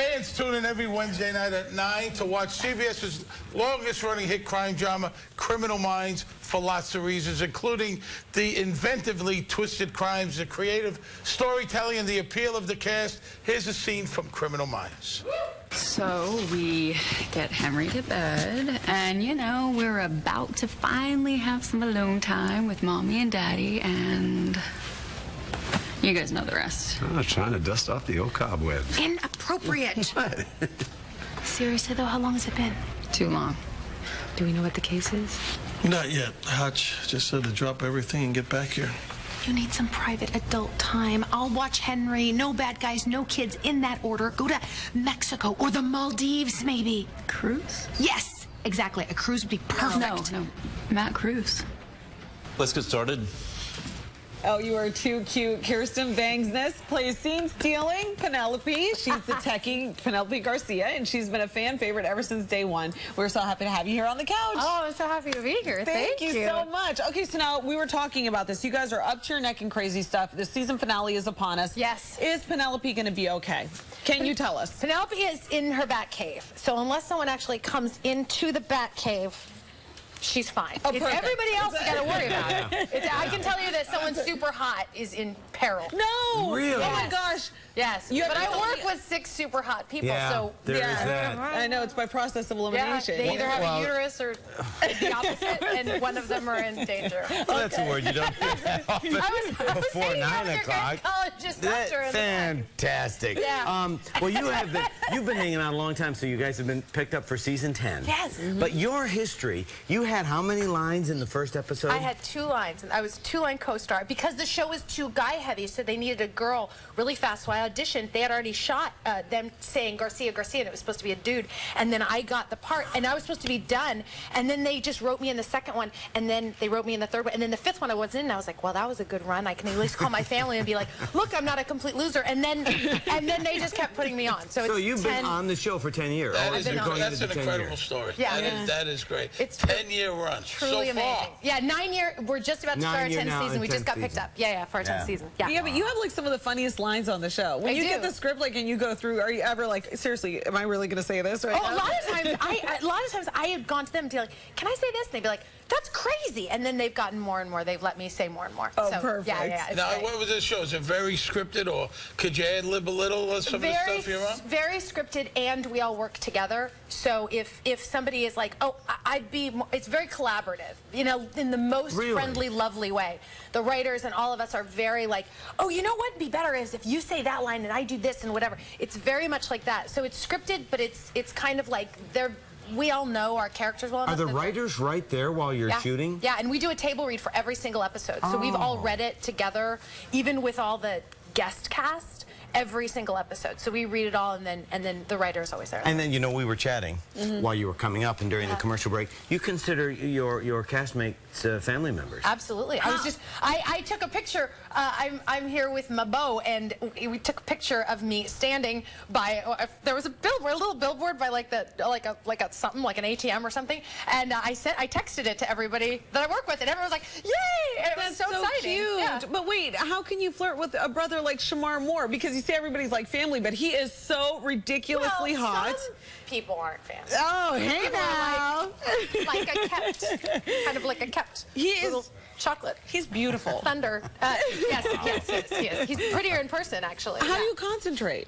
Fans tune in every Wednesday night at 9 to watch CBS's longest-running hit crime drama, Criminal Minds, for lots of reasons, including the inventively twisted crimes, the creative storytelling, and the appeal of the cast. Here's a scene from Criminal Minds. So we get Henry to bed, and, you know, we're about to finally have some alone time with Mommy and Daddy, and you guys know the rest. Oh, trying to dust off the old cobwebs. Inappropriate. What? Seriously, though, how long has it been? Too long. Do we know what the case is? Not yet. Hutch just said to drop everything and get back here. You need some private adult time. I'll watch Henry. No bad guys, no kids, in that order. Go to Mexico or the Maldives, maybe. Cruise? Yes, exactly. A cruise would be perfect. No, Matt Cruise. Let's get started. Oh, you are too cute. Kirsten Vangsness plays scene stealing Penelope. She's the techie Penelope Garcia, and she's been a fan favorite ever since day one. We're so happy to have you here on the couch. Oh, I'm so happy to be here. Thank you so much. Okay, so now we were talking about this. You guys are up to your neck in crazy stuff. The season finale is upon us. Yes. Is Penelope going to be okay? Can you tell us? Penelope is in her bat cave. So unless someone actually comes into the bat cave, she's fine. Oh, it's perfect. everybody else you got to worry about. I can tell you that someone super hot is in peril. No! Really? Oh my gosh. Yes. You but have I to work only- with 6 super hot people, Yeah, so there is that. I know, it's by process of yeah, elimination. they either have a uterus or the opposite, and one of them are in danger. Well, that's a word you don't hear that often I was before hanging out 9 with your o'clock. gynecologist doctor in the back. Fantastic. Yeah. Well, you've been hanging out a long time, so you guys have been picked up for season 10. Yes. But your history, you had how many lines in the first episode? I had 2 lines, and I was 2-line co-star. Because the show was too guy-heavy, so they needed a girl really fast. So I auditioned. They had already shot them saying Garcia, Garcia, and it was supposed to be a dude. And then I got the part, and I was supposed to be done. And then they just wrote me in the second one, and then they wrote me in the third one. And then the 5th one I wasn't in, and I was like, well, that was a good run. I can at least call my family and be like, look, I'm not a complete loser. And then they just kept putting me on. So, So it's you've 10, been on the show for 10 years. That's You're going an into the 10 incredible years. story. Yeah. That is great. It's 10-year run. truly so amazing. far. Yeah, 9 year. We're just about to 9 start our year 10th now season. and We just 10th got picked season. up. Yeah, for our 10th season. Yeah. Yeah, but you have like some of the funniest lines on the show. When I you do. get the script, like, and you go through, are you ever like, seriously, am I really going to say this right Oh, now? a lot of times I had gone to them to be like, can I say this? And they'd be like, that's crazy. And then they've gotten more and more. They've let me say more and more. Oh, so, perfect. Yeah, it's Now, great. what was this show? Is it very scripted, or could you ad-lib a little of some of the stuff you're on? Very scripted, and we all work together. So if somebody is like, oh, it's very collaborative, you know, in the most Really? friendly, lovely way. The writers and all of us are very like, oh, you know what would be better is if you say that line and I do this and whatever. It's very much like that. So it's scripted, but it's kind of like we all know our characters well enough. Are the writers right there while you're shooting? Yeah, and we do a table read for every single episode. So we've all read it together, even with all the guest cast, every single episode. So we read it all, and then the writer is always there. And then, you know, we were chatting while you were coming up and during the commercial break. You consider your castmates family members. Absolutely. I took a picture. I'm here with my beau, and we took a picture of me standing by. There was a little billboard by like an ATM or something, and I texted it to everybody that I work with, and everyone was like, "Yay!" And it was so exciting. Cute. Yeah. But wait, how can you flirt with a brother like Shamar Moore? Because you say everybody's like family, but he is so ridiculously hot. Some people aren't fans. Oh, hey now. Like a kept, kind of like a kept. He little is chocolate. He's beautiful. Thunder. Yes, he is. He's prettier in person, actually. How do you concentrate?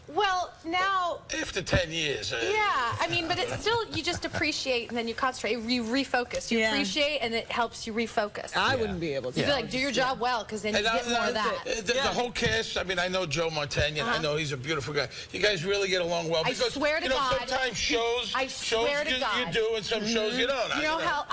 Well, now, After 10 years. yeah, I mean, but it's still, you just appreciate and then you concentrate, you refocus. You Yeah. appreciate and it helps you refocus. I wouldn't be able to. You feel like, do your job well, because then you get more of that. The whole cast, I mean, I know Joe Montaigne, I know he's a beautiful guy. You guys really get along well. I Because, swear to you know, God. sometimes shows you God. do and some shows you don't. You know how,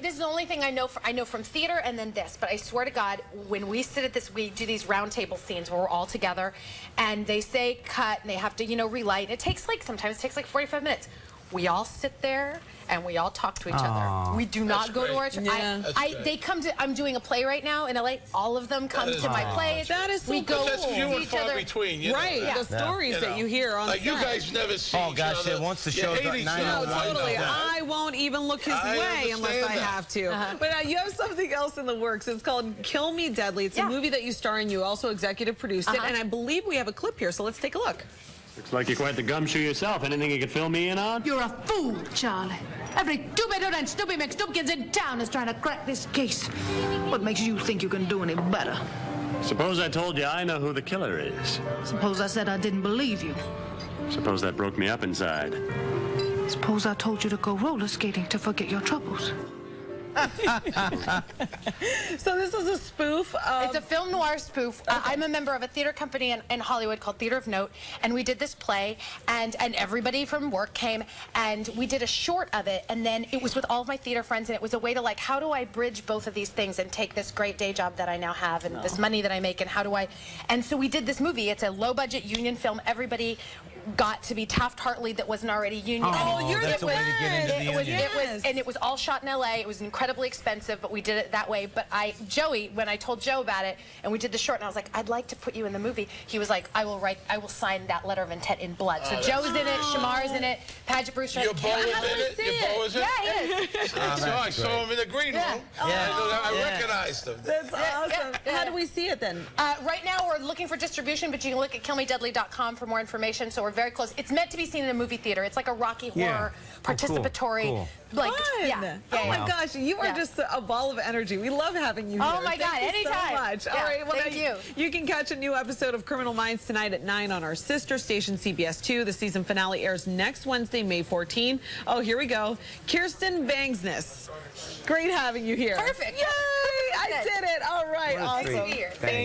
this is the only thing I know from theater and then this, but I swear to God, when we sit at this, we do these round table scenes where we're all together, and they say cut, and they have to, you know, relight. It takes sometimes it takes like 45 minutes. We all sit there and we all talk to each other. We do not go to our. They come to. I'm doing a play right now in LA. All of them come to my plays. That is so we go That's few see and each far other. between, you know. Right, the stories that you hear on like set. you guys never see Oh, each gosh, other. once the You show's hate got each 9 other. No, totally. I won't even look his way unless I have to. But you have something else in the works. It's called Kill Me Deadly. It's a movie that you star in. You also executive produced it. And I believe we have a clip here, so let's take a look. Looks like you're quite the gumshoe yourself. Anything you could fill me in on? You're a fool, Charlie. Every two-bedroom and Snoopy McSnoopkins in town is trying to crack this case. What makes you think you can do any better? Suppose I told you I know who the killer is. Suppose I said I didn't believe you. Suppose that broke me up inside. Suppose I told you to go roller skating to forget your troubles. So this is a spoof of... It's a film noir spoof. I'm a member of a theater company in Hollywood called Theater of Note, and we did this play, and everybody from work came, and we did a short of it, and then it was with all of my theater friends, and it was a way to, like, how do I bridge both of these things and take this great day job that I now have and this money that I make, and how do I... And so we did this movie. It's a low-budget union film. Everybody got to be Taft-Hartley that wasn't already union. Oh, you're that's the a way to get into the union. And it was all shot in LA. It was incredibly expensive, but we did it that way. But Joey, when I told Joe about it, and we did the short, and I was like, I'd like to put you in the movie. He was like, I will sign that letter of intent in blood. So Joe's in it, Shamar's in it, Padgett Brewster. Your beau was in it? Your beau was in it? Yeah, he is. I saw him in the green room. I recognized him. That's awesome. yeah. How do we see it then? Right now, we're looking for distribution, but you can look at killmedeadly.com for more information. So we're very close. It's meant to be seen in a movie theater. It's like a Rocky Horror participatory. Cool. Like, Fun. Oh my gosh, you are just a ball of energy. We love having you here. Oh my God, Thank you anytime. so much. Yeah, All right, well, thank you. You can catch a new episode of Criminal Minds tonight at 9 on our sister station, CBS 2. The season finale airs next Wednesday, May 14. Oh, here we go. Kirsten Vangsness. Great having you here. Perfect. Yay! I did it. All right. What a treat. Awesome. Thanks.